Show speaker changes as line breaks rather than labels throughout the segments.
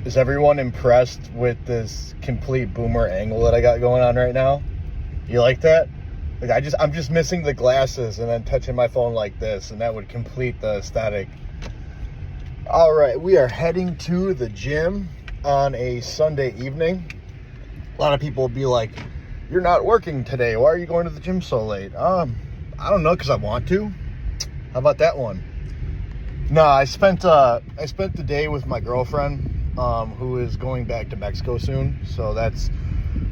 Is everyone impressed with this complete boomer angle that I got going on right now? You like that? Like I'm just missing the glasses and then touching my phone like this, and that would complete the aesthetic. All right, we are heading to the gym on a Sunday evening. A lot of people will be like, "You're not working today. Why are you going to the gym so late?" I don't know, because I want to. How about that one? No, I spent the day with my girlfriend, who is going back to Mexico soon. So that's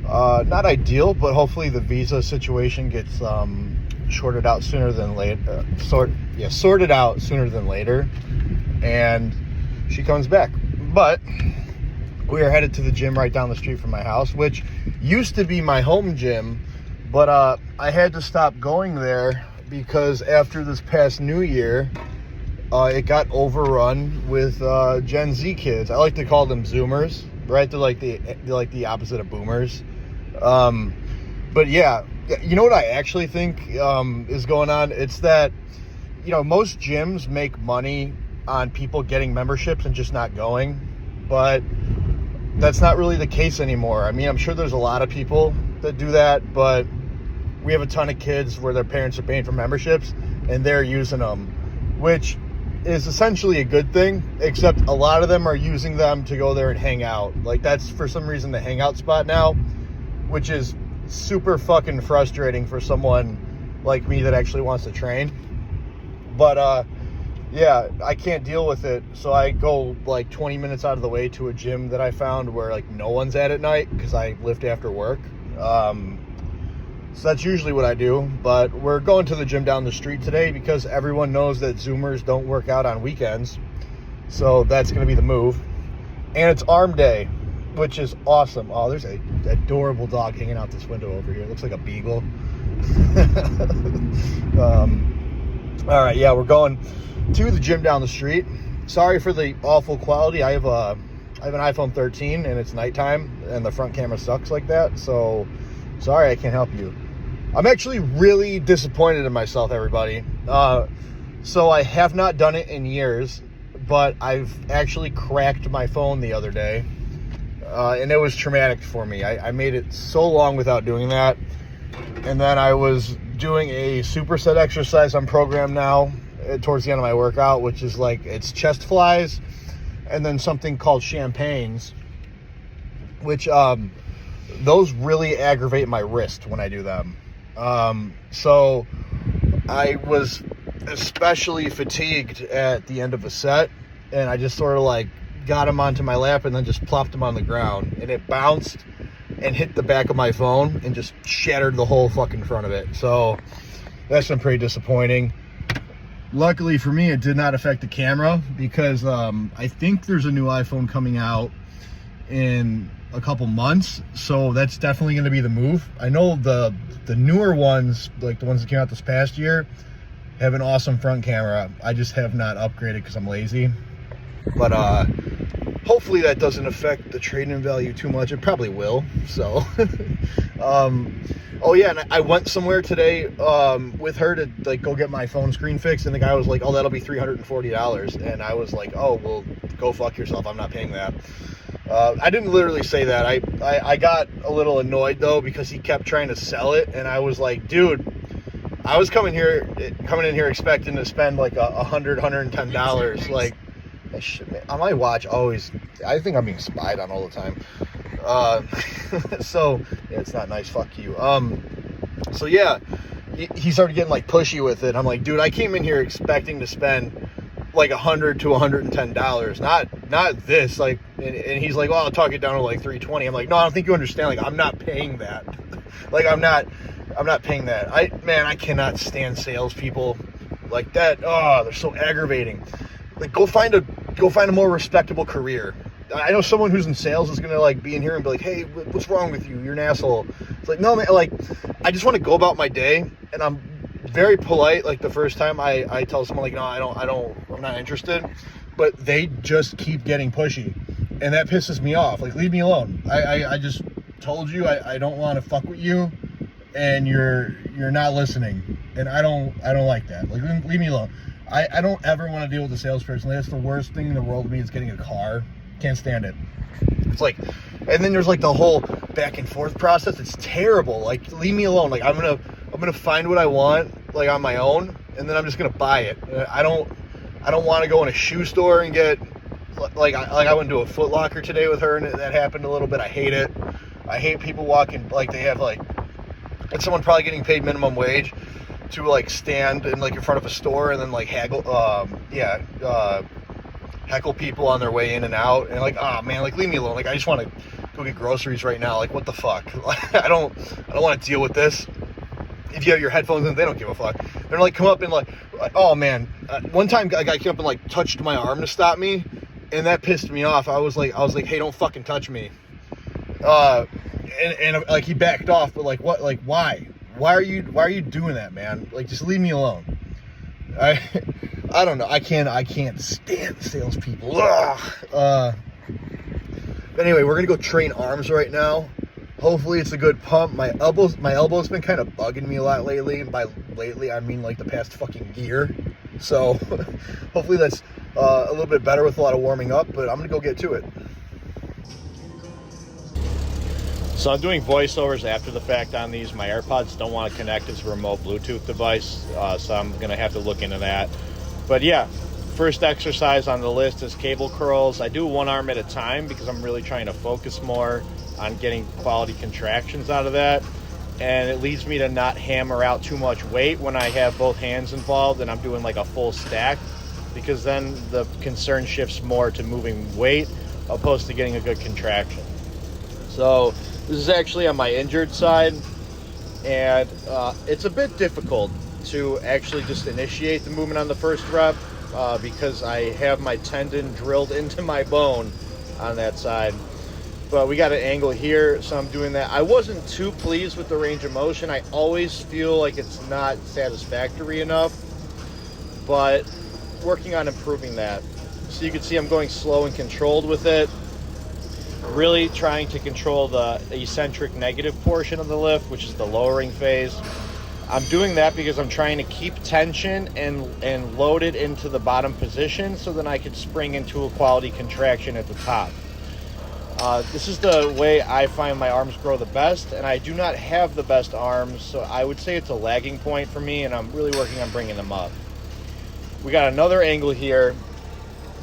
not ideal, but hopefully the visa situation gets sorted out sooner than later. Sorted out sooner than later, and she comes back. But we are headed to the gym right down the street from my house, which used to be my home gym, but I had to stop going there because after this past New Year, it got overrun with Gen Z kids. I like to call them Zoomers, right? They're like the opposite of boomers. But yeah, you know what I actually think is going on? It's that, most gyms make money on people getting memberships and just not going, but that's not really the case anymore. I mean, I'm sure there's a lot of people that do that, but we have a ton of kids where their parents are paying for memberships and they're using them, which is essentially a good thing, except a lot of them are using them to go there and hang out. Like, that's for some reason the hangout spot now, which is super fucking frustrating for someone like me that actually wants to train. But yeah, I can't deal with it, so I go like 20 minutes out of the way to a gym that I found where like no one's at night, because I lift after work. So that's usually what I do, but we're going to the gym down the street today because everyone knows that Zoomers don't work out on weekends. So that's going to be the move. And it's arm day, which is awesome. Oh, there's a adorable dog hanging out this window over here. It looks like a beagle. All right, yeah, we're going to the gym down the street. Sorry for the awful quality. I have an iPhone 13 and it's nighttime and the front camera sucks like that. So sorry, I can't help you. I'm actually really disappointed in myself, everybody. So I have not done it in years, but I've actually cracked my phone the other day. And it was traumatic for me. I made it so long without doing that. And then I was doing a superset exercise on program now towards the end of my workout, which is like, it's chest flies and then something called champagnes, which those really aggravate my wrist when I do them. So I was especially fatigued at the end of a set, and I just sort of like got him onto my lap and then just plopped him on the ground, and it bounced and hit the back of my phone and just shattered the whole fucking front of it. So that's been pretty disappointing. Luckily for me, it did not affect the camera because I think there's a new iPhone coming out in a couple months, so that's definitely going to be the move. I know the newer ones, like the ones that came out this past year, have an awesome front camera. I just have not upgraded because I'm lazy. But hopefully that doesn't affect the trade-in value too much. It probably will. So oh yeah, and I went somewhere today with her to like go get my phone screen fixed, and the guy was like, "Oh, that'll be $340," and I was like, "Oh, well, go fuck yourself. I'm not paying that." I didn't literally say that. I got a little annoyed though, because he kept trying to sell it, and I was like, dude, I was coming in here expecting to spend like $110. Like, on my watch always, I think I'm being spied on all the time. So yeah, it's not nice. Fuck you. So yeah, he started getting like pushy with it. I'm like, dude, I came in here expecting to spend like $100 to $110, not this. Like, and he's like, "Oh, I'll talk it down to like $320." I'm like, "No, I don't think you understand. Like, I'm not paying that. Like, I'm not paying that. I cannot stand salespeople like that. Oh, they're so aggravating. Like, go find a more respectable career. I know someone who's in sales is gonna like be in here and be like, "Hey, what's wrong with you? You're an asshole." It's like, no, man. Like, I just want to go about my day, and I'm very polite. Like the first time I tell someone like, "No, I'm not interested," but they just keep getting pushy, and that pisses me off. Like, leave me alone. I just told you I don't want to fuck with you, and you're not listening, and I don't like that. Like, leave me alone. I don't ever want to deal with a salesperson. That's the worst thing in the world to me is getting a car. Can't stand it. It's like, and then there's like the whole back and forth process. It's terrible. Like, leave me alone. Like, I'm gonna find what I want, like, on my own, and then I'm just gonna buy it. I don't want to go in a shoe store and get, like I went to a Foot Locker today with her, and that happened a little bit. I hate it. I hate people walking, like, they have, like, it's someone probably getting paid minimum wage to, like, stand in, like, in front of a store and then, like, heckle people on their way in and out, and, like, oh man, like, leave me alone. Like, I just want to go get groceries right now. Like, what the fuck? Like, I don't want to deal with this. If you have your headphones in, they don't give a fuck. They're like, come up and like oh man. One time a guy came up and like touched my arm to stop me, and that pissed me off. I was like, hey, don't fucking touch me. And like, he backed off, but like, what? Like, why? Why are you doing that, man? Like, just leave me alone. I don't know. I can't stand salespeople. Anyway, we're gonna go train arms right now. Hopefully it's a good pump. My elbow's been kind of bugging me a lot lately. And by lately, I mean like the past fucking year. So hopefully that's a little bit better with a lot of warming up, but I'm gonna go get to it.
So I'm doing voiceovers after the fact on these. My AirPods don't want to connect as a remote Bluetooth device, so I'm going to have to look into that. But yeah, first exercise on the list is cable curls. I do one arm at a time because I'm really trying to focus more on getting quality contractions out of that. And it leads me to not hammer out too much weight when I have both hands involved and I'm doing like a full stack, because then the concern shifts more to moving weight opposed to getting a good contraction. So this is actually on my injured side, and it's a bit difficult to actually just initiate the movement on the first rep because I have my tendon drilled into my bone on that side. But we got an angle here, so I'm doing that. I wasn't too pleased with the range of motion. I always feel like it's not satisfactory enough, but working on improving that. So you can see I'm going slow and controlled with it. Really trying to control the eccentric negative portion of the lift, which is the lowering phase. I'm doing that because I'm trying to keep tension and load it into the bottom position so then I can spring into a quality contraction at the top. This is the way I find my arms grow the best, and I do not have the best arms, so I would say it's a lagging point for me, and I'm really working on bringing them up. We got another angle here,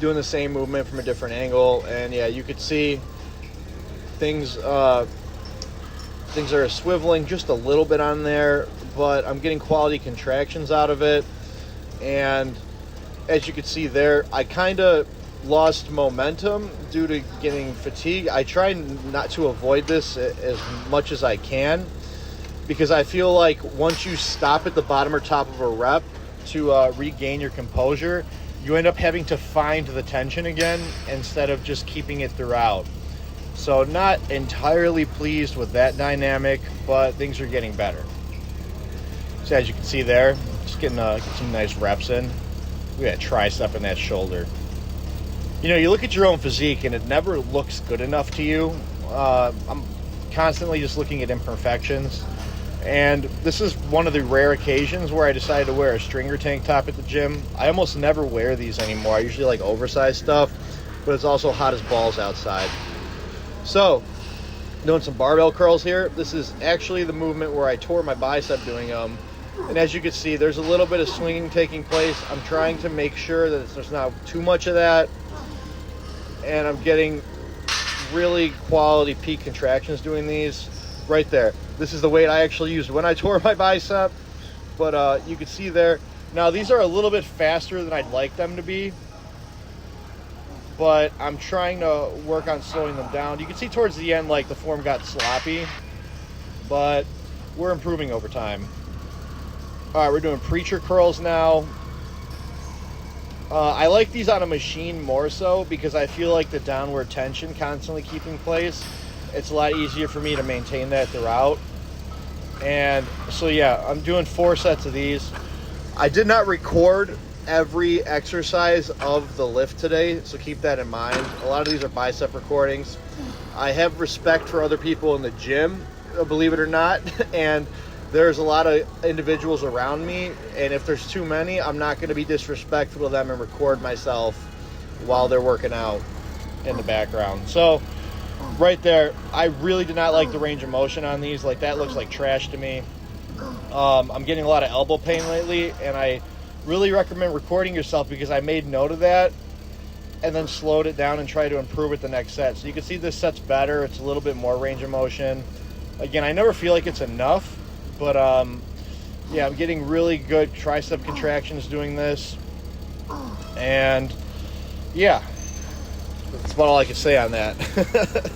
doing the same movement from a different angle, and yeah, you could see things are swiveling just a little bit on there, but I'm getting quality contractions out of it. And as you can see there, I kind of lost momentum due to getting fatigued. I try not to avoid this as much as I can, because I feel like once you stop at the bottom or top of a rep to regain your composure, you end up having to find the tension again instead of just keeping it throughout. So not entirely pleased with that dynamic, but things are getting better. So as you can see there, just getting some nice reps in. We got a tricep in that shoulder. You know, you look at your own physique and it never looks good enough to you. I'm constantly just looking at imperfections. And this is one of the rare occasions where I decided to wear a stringer tank top at the gym. I almost never wear these anymore. I usually like oversized stuff, but it's also hot as balls outside. So, doing some barbell curls here. This is actually the movement where I tore my bicep doing them. And as you can see, there's a little bit of swinging taking place. I'm trying to make sure that there's not too much of that. And I'm getting really quality peak contractions doing these. Right there. This is the weight I actually used when I tore my bicep. But you can see there. Now, these are a little bit faster than I'd like them to be, but I'm trying to work on slowing them down. You can see towards the end, like, the form got sloppy, but we're improving over time. All right, we're doing preacher curls now. I like these on a machine more so because I feel like the downward tension constantly keeping place. It's a lot easier for me to maintain that throughout. And so yeah, I'm doing 4 sets of these. I did not record every exercise of the lift today, so keep that in mind. A lot of these are bicep recordings. I have respect for other people in the gym, believe it or not, and there's a lot of individuals around me, and if there's too many, I'm not going to be disrespectful to them and record myself while they're working out. in the background. So right there, I really did not like the range of motion on these. Like, that looks like trash to me. I'm getting a lot of elbow pain lately, and I really recommend recording yourself, because I made note of that and then slowed it down and tried to improve it the next set. So you can see this set's better. It's a little bit more range of motion. Again, I never feel like it's enough, but yeah, I'm getting really good tricep contractions doing this. And yeah, that's about all I can say on that.